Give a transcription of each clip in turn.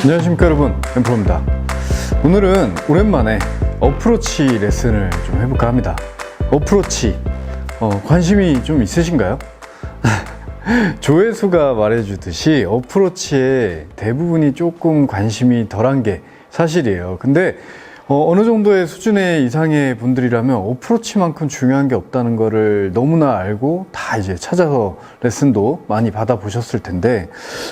안녕하십니까 여러분, 엠프로입니다. 오늘은 오랜만에 어프로치 레슨을 좀 해볼까 합니다. 어프로치 관심이 좀 있으신가요? 조회수가 말해주듯이 어프로치에 대부분이 조금 관심이 덜한 게 사실이에요. 근데 어느 정도의 수준의 이상의 분들이라면 어프로치만큼 중요한 게 없다는 거를 너무나 알고 다 이제 찾아서 레슨도 많이 받아보셨을 텐데,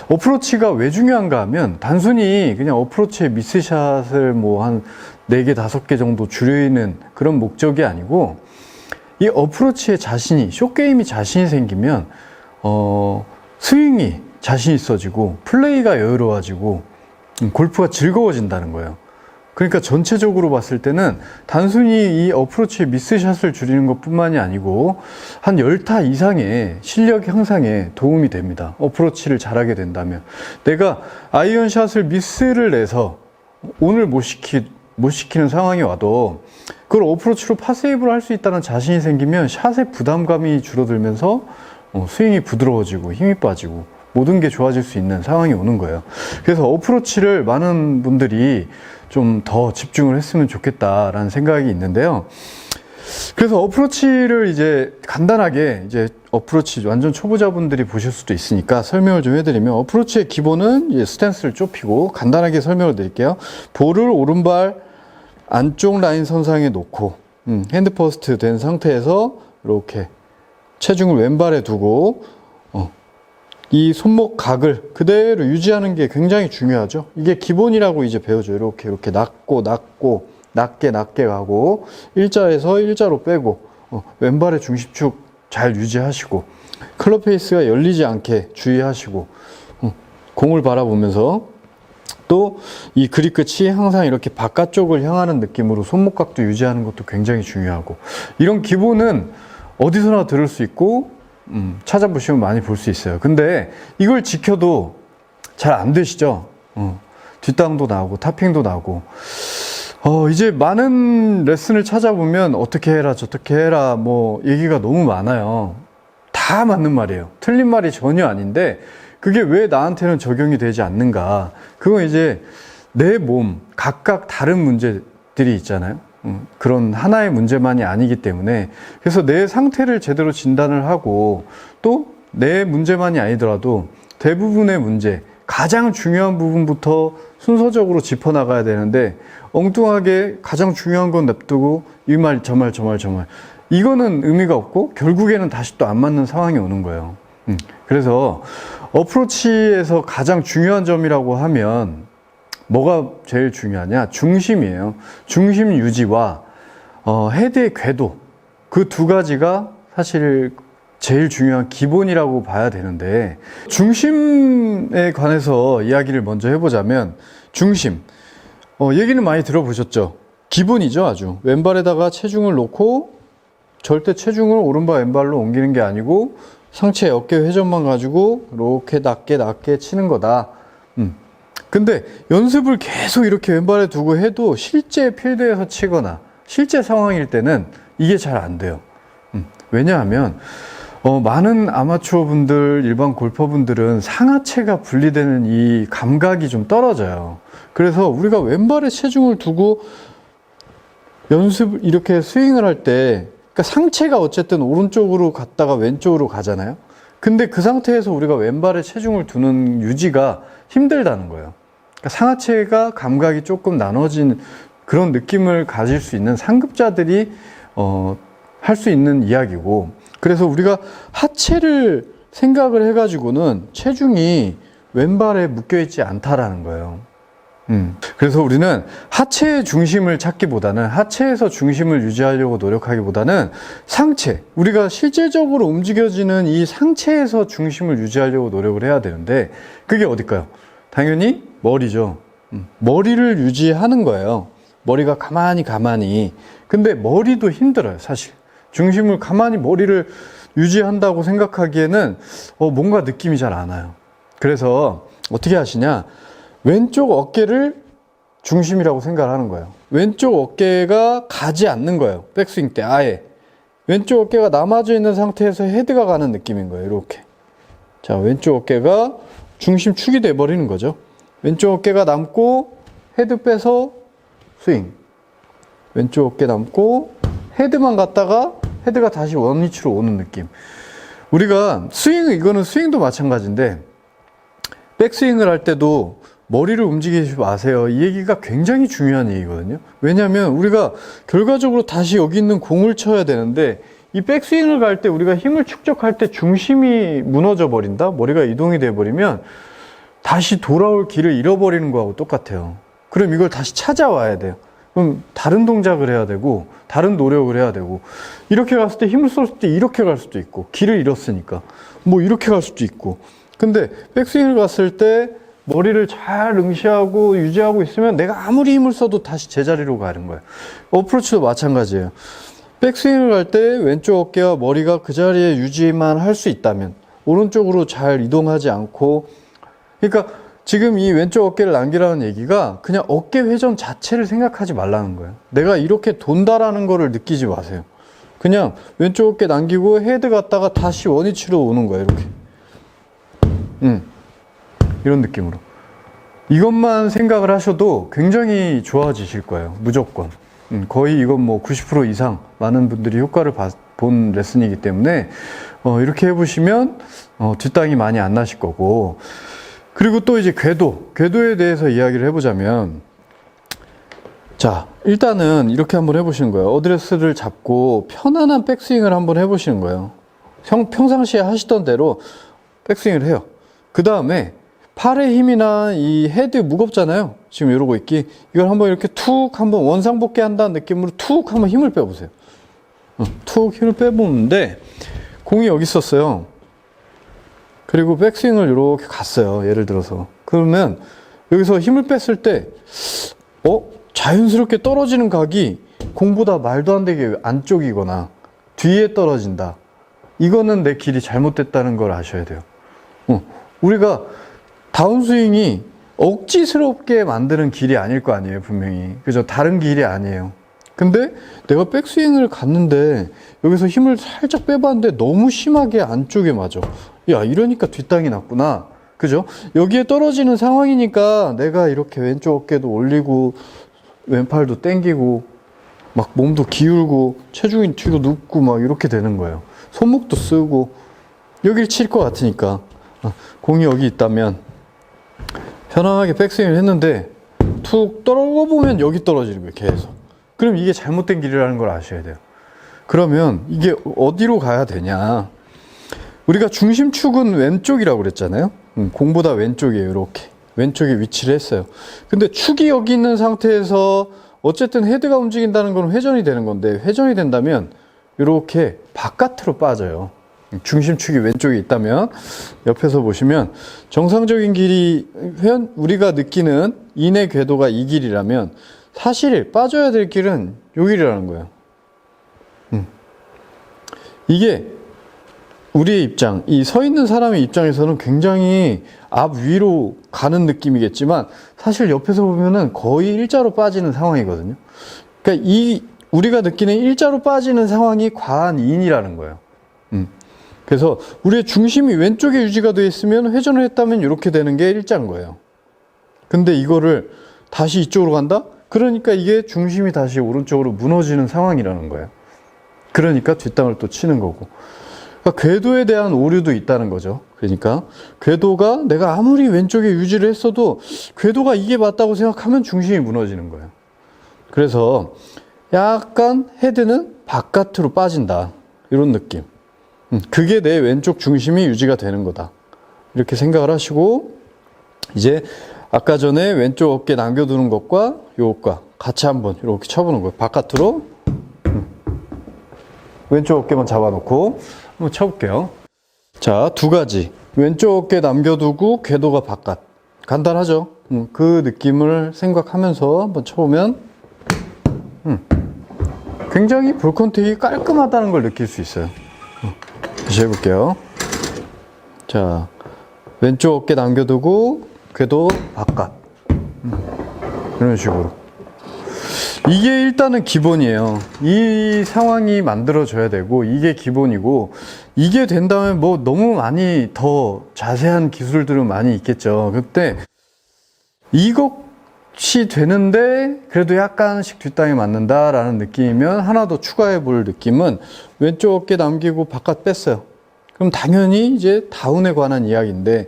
어프로치가 왜 중요한가 하면 단순히 그냥 어프로치의 미스샷을 뭐 한 4개, 5개 정도 줄이는 그런 목적이 아니고, 이 어프로치에 자신이, 숏게임이 자신이 생기면 스윙이 자신 있어지고 플레이가 여유로워지고 골프가 즐거워진다는 거예요. 그러니까 전체적으로 봤을 때는 단순히 이 어프로치의 미스샷을 줄이는 것 뿐만이 아니고 한 10타 이상의 실력 향상에 도움이 됩니다. 어프로치를 잘하게 된다면. 내가 아이언샷을 미스를 내서 오늘 못 시키는 상황이 와도 그걸 어프로치로 파세이브를 할 수 있다는 자신이 생기면 샷의 부담감이 줄어들면서 스윙이 부드러워지고 힘이 빠지고 모든 게 좋아질 수 있는 상황이 오는 거예요. 그래서 어프로치를 많은 분들이 좀 더 집중을 했으면 좋겠다라는 생각이 있는데요. 그래서 어프로치를 이제 간단하게 이제 어프로치 완전 초보자분들이 보실 수도 있으니까 설명을 좀 해드리면, 어프로치의 기본은 이제 스탠스를 좁히고 간단하게 설명을 드릴게요. 볼을 오른발 안쪽 라인 선상에 놓고 핸드 퍼스트 된 상태에서 이렇게 체중을 왼발에 두고 이 손목 각을 그대로 유지하는 게 굉장히 중요하죠. 이게 기본이라고 이제 배우죠. 이렇게 낮게 가고 일자에서 일자로 빼고 왼발의 중심축 잘 유지하시고 클럽 페이스가 열리지 않게 주의하시고 공을 바라보면서 또 이 그립 끝이 항상 이렇게 바깥쪽을 향하는 느낌으로 손목각도 유지하는 것도 굉장히 중요하고, 이런 기본은 어디서나 들을 수 있고 찾아보시면 많이 볼 수 있어요. 근데 이걸 지켜도 잘 안 되시죠? 뒷땅도 나오고 타핑도 나오고 이제 많은 레슨을 찾아보면 어떻게 해라 저렇게 해라 뭐 얘기가 너무 많아요. 다 맞는 말이에요. 틀린 말이 전혀 아닌데 그게 왜 나한테는 적용이 되지 않는가, 그건 이제 내 몸 각각 다른 문제들이 있잖아요. 그런 하나의 문제만이 아니기 때문에, 그래서 내 상태를 제대로 진단을 하고 또 내 문제만이 아니더라도 대부분의 문제, 가장 중요한 부분부터 순서적으로 짚어나가야 되는데 엉뚱하게 가장 중요한 건 냅두고 이 말 저 말 이거는 의미가 없고 결국에는 다시 또 안 맞는 상황이 오는 거예요. 그래서 어프로치에서 가장 중요한 점이라고 하면 뭐가 제일 중요하냐? 중심이에요. 중심 유지와 헤드의 궤도, 그 두 가지가 사실 제일 중요한 기본이라고 봐야 되는데, 중심에 관해서 이야기를 먼저 해보자면, 중심 얘기는 많이 들어보셨죠? 기본이죠. 아주 왼발에다가 체중을 놓고 절대 체중을 오른발 왼발로 옮기는 게 아니고 상체 어깨 회전만 가지고 이렇게 낮게 치는 거다. 근데 연습을 계속 이렇게 왼발에 두고 해도 실제 필드에서 치거나 실제 상황일 때는 이게 잘 안 돼요. 왜냐하면 많은 아마추어 분들, 일반 골퍼 분들은 상하체가 분리되는 이 감각이 좀 떨어져요. 그래서 우리가 왼발에 체중을 두고 연습 이렇게 스윙을 할 때, 그러니까 상체가 어쨌든 오른쪽으로 갔다가 왼쪽으로 가잖아요. 근데 그 상태에서 우리가 왼발에 체중을 두는 유지가 힘들다는 거예요. 그러니까 상하체가 감각이 조금 나눠진 그런 느낌을 가질 수 있는 상급자들이 할 수 있는 이야기고, 그래서 우리가 하체를 생각을 해가지고는 체중이 왼발에 묶여있지 않다라는 거예요. 그래서 우리는 하체의 중심을 찾기보다는, 하체에서 중심을 유지하려고 노력하기보다는 상체, 우리가 실질적으로 움직여지는 이 상체에서 중심을 유지하려고 노력을 해야 되는데, 그게 어딜까요? 당연히 머리죠. 머리를 유지하는 거예요. 머리가 가만히. 근데 머리도 힘들어요, 사실. 중심을 가만히 머리를 유지한다고 생각하기에는 뭔가 느낌이 잘 안 와요. 그래서 어떻게 하시냐? 왼쪽 어깨를 중심이라고 생각하는 거예요. 왼쪽 어깨가 가지 않는 거예요. 백스윙 때 아예. 왼쪽 어깨가 남아져 있는 상태에서 헤드가 가는 느낌인 거예요. 이렇게. 자, 왼쪽 어깨가 중심축이 돼버리는 거죠. 왼쪽 어깨가 남고 헤드 빼서 스윙. 왼쪽 어깨 남고 헤드만 갔다가 헤드가 다시 원위치로 오는 느낌. 우리가 이거는 스윙도 마찬가지인데 백스윙을 할 때도 머리를 움직이지 마세요. 이 얘기가 굉장히 중요한 얘기거든요. 왜냐하면 우리가 결과적으로 다시 여기 있는 공을 쳐야 되는데 이 백스윙을 갈 때 우리가 힘을 축적할 때 중심이 무너져 버린다? 머리가 이동이 돼 버리면 다시 돌아올 길을 잃어버리는 거하고 똑같아요. 그럼 이걸 다시 찾아와야 돼요. 그럼 다른 동작을 해야 되고 다른 노력을 해야 되고 이렇게 갔을 때 힘을 쏠 때 이렇게 갈 수도 있고 길을 잃었으니까 뭐 이렇게 갈 수도 있고 근데 백스윙을 갔을 때 머리를 잘 응시하고 유지하고 있으면 내가 아무리 힘을 써도 다시 제자리로 가는 거예요. 어프로치도 마찬가지예요. 백스윙을 갈 때 왼쪽 어깨와 머리가 그 자리에 유지만 할 수 있다면 오른쪽으로 잘 이동하지 않고 그러니까 지금 이 왼쪽 어깨를 남기라는 얘기가 그냥 어깨 회전 자체를 생각하지 말라는 거예요. 내가 이렇게 돈다라는 거를 느끼지 마세요. 그냥 왼쪽 어깨 남기고 헤드 갔다가 다시 원위치로 오는 거예요. 이렇게. 이런 느낌으로. 이것만 생각을 하셔도 굉장히 좋아지실 거예요. 무조건. 거의 이건 뭐 90% 이상 많은 분들이 효과를 본 레슨이기 때문에 이렇게 해보시면 뒷땅이 많이 안 나실 거고 그리고 또 이제 궤도에 대해서 이야기를 해보자면 자 일단은 이렇게 한번 해보시는 거예요. 어드레스를 잡고 편안한 백스윙을 한번 해보시는 거예요. 평상시에 하시던 대로 백스윙을 해요. 그 다음에 팔의 힘이나 이 헤드 무겁잖아요. 지금 이러고 있기. 이걸 한번 이렇게 툭 한번 원상복귀 한다는 느낌으로 툭 한번 힘을 빼보세요. 툭 힘을 빼보는데 공이 여기 있었어요. 그리고 백스윙을 이렇게 갔어요. 예를 들어서. 그러면 여기서 힘을 뺐을 때 자연스럽게 떨어지는 각이 공보다 말도 안 되게 안쪽이거나 뒤에 떨어진다. 이거는 내 길이 잘못됐다는 걸 아셔야 돼요. 우리가 다운스윙이 억지스럽게 만드는 길이 아닐 거 아니에요, 분명히. 그죠? 다른 길이 아니에요. 근데 내가 백스윙을 갔는데 여기서 힘을 살짝 빼봤는데 너무 심하게 안쪽에 맞아. 야, 이러니까 뒷땅이 났구나. 그죠? 여기에 떨어지는 상황이니까 내가 이렇게 왼쪽 어깨도 올리고 왼팔도 당기고 막 몸도 기울고 체중이 뒤로 눕고 막 이렇게 되는 거예요. 손목도 쓰고 여길 칠 것 같으니까 공이 여기 있다면 편안하게 백스윙을 했는데 툭 떨어보면 여기 떨어지는 거예요. 계속. 그럼 이게 잘못된 길이라는 걸 아셔야 돼요. 그러면 이게 어디로 가야 되냐. 우리가 중심축은 왼쪽이라고 그랬잖아요. 공보다 왼쪽이에요. 이렇게. 왼쪽에 위치를 했어요. 근데 축이 여기 있는 상태에서 어쨌든 헤드가 움직인다는 건 회전이 되는 건데 회전이 된다면 이렇게 바깥으로 빠져요. 중심축이 왼쪽에 있다면 옆에서 보시면 정상적인 길이 우리가 느끼는 인의 궤도가 이 길이라면 사실 빠져야 될 길은 요 길이라는 거예요. 이게 우리의 입장, 이 서 있는 사람의 입장에서는 굉장히 앞 위로 가는 느낌이겠지만 사실 옆에서 보면은 거의 일자로 빠지는 상황이거든요. 그러니까 우리가 느끼는 일자로 빠지는 상황이 과한 인이라는 거예요. 그래서 우리의 중심이 왼쪽에 유지가 되어 있으면 회전을 했다면 이렇게 되는 게 일자인 거예요. 근데 이거를 다시 이쪽으로 간다? 그러니까 이게 중심이 다시 오른쪽으로 무너지는 상황이라는 거예요. 그러니까 뒷땅을 또 치는 거고. 그러니까 궤도에 대한 오류도 있다는 거죠. 그러니까 궤도가 내가 아무리 왼쪽에 유지를 했어도 궤도가 이게 맞다고 생각하면 중심이 무너지는 거예요. 그래서 약간 헤드는 바깥으로 빠진다. 이런 느낌. 그게 내 왼쪽 중심이 유지가 되는 거다. 이렇게 생각을 하시고 이제 아까 전에 왼쪽 어깨 남겨두는 것과 요것과 같이 한번 이렇게 쳐보는 거예요. 바깥으로 왼쪽 어깨만 잡아놓고 한번 쳐볼게요. 자, 두 가지. 왼쪽 어깨 남겨두고 궤도가 바깥. 간단하죠? 그 느낌을 생각하면서 한번 쳐보면 굉장히 볼 컨택이 깔끔하다는 걸 느낄 수 있어요. 다시 해볼게요. 자, 왼쪽 어깨 남겨두고 궤도 바깥. 이런 식으로. 이게 일단은 기본이에요. 이 상황이 만들어져야 되고 이게 기본이고 이게 된다면 뭐 너무 많이 더 자세한 기술들은 많이 있겠죠. 그때 이것이 되는데 그래도 약간씩 뒷땅이 맞는다라는 느낌이면 하나 더 추가해 볼 느낌은 왼쪽 어깨 남기고 바깥 뺐어요. 그럼 당연히 이제 다운에 관한 이야기인데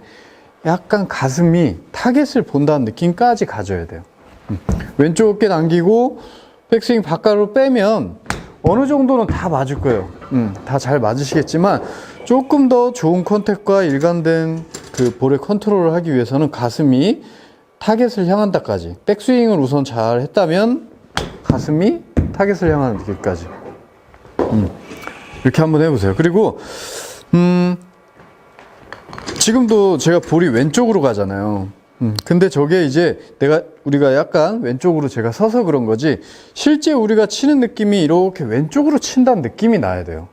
약간 가슴이 타겟을 본다는 느낌까지 가져야 돼요. 왼쪽 어깨 남기고 백스윙 바깥으로 빼면 어느 정도는 다 맞을 거예요. 다 잘 맞으시겠지만 조금 더 좋은 컨택과 일관된 그 볼의 컨트롤을 하기 위해서는 가슴이 타겟을 향한다까지, 백스윙을 우선 잘 했다면 가슴이 타겟을 향하는 느낌까지 이렇게 한번 해보세요. 그리고 지금도 제가 볼이 왼쪽으로 가잖아요. 근데 저게 이제 우리가 약간 왼쪽으로 제가 서서 그런 거지, 실제 우리가 치는 느낌이 이렇게 왼쪽으로 친다는 느낌이 나야 돼요.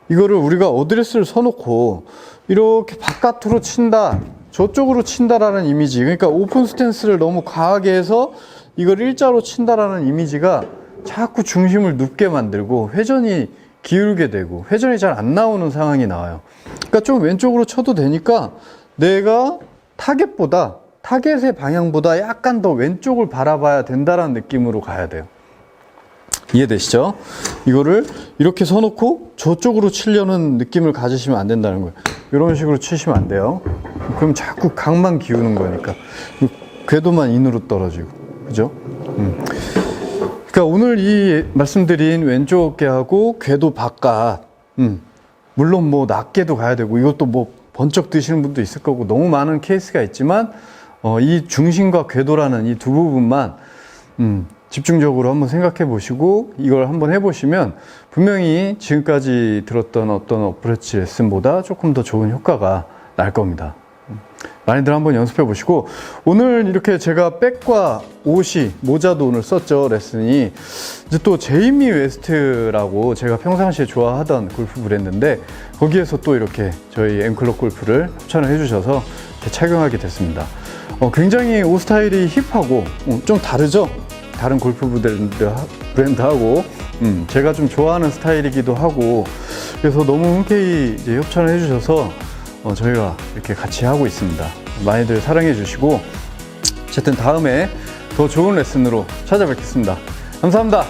이거를 우리가 어드레스를 서놓고 이렇게 바깥으로 친다, 저쪽으로 친다라는 이미지, 그러니까 오픈 스탠스를 너무 과하게 해서 이걸 일자로 친다라는 이미지가 자꾸 중심을 눕게 만들고 회전이 기울게 되고 회전이 잘 안 나오는 상황이 나와요. 그러니까 좀 왼쪽으로 쳐도 되니까 내가 타겟의 방향보다 약간 더 왼쪽을 바라봐야 된다라는 느낌으로 가야 돼요. 이해되시죠? 이거를 이렇게 서놓고 저쪽으로 치려는 느낌을 가지시면 안 된다는 거예요. 이런 식으로 치시면 안 돼요. 그럼 자꾸 각만 기우는 거니까 궤도만 인으로 떨어지고, 그죠? 그러니까 오늘 이 말씀드린 왼쪽 어깨하고 궤도 바깥, 물론 뭐 낮게도 가야 되고 이것도 뭐 번쩍 드시는 분도 있을 거고 너무 많은 케이스가 있지만 이 중심과 궤도라는 이 두 부분만 집중적으로 한번 생각해 보시고 이걸 한번 해보시면 분명히 지금까지 들었던 어떤 어프로치 레슨보다 조금 더 좋은 효과가 날 겁니다. 많이들 한번 연습해 보시고, 오늘 이렇게 제가 백과 옷이, 모자도 오늘 썼죠, 레슨이. 이제 또 제이미 웨스트라고 제가 평상시에 좋아하던 골프 브랜드인데 거기에서 또 이렇게 저희 엠클럽 골프를 협찬을 해주셔서 이렇게 착용하게 됐습니다. 굉장히 옷 스타일이 힙하고 좀 다르죠? 다른 골프 브랜드하고 제가 좀 좋아하는 스타일이기도 하고, 그래서 너무 흔쾌히 이제 협찬을 해주셔서 저희가 이렇게 같이 하고 있습니다. 많이들 사랑해 주시고, 어쨌든 다음에 더 좋은 레슨으로 찾아뵙겠습니다. 감사합니다.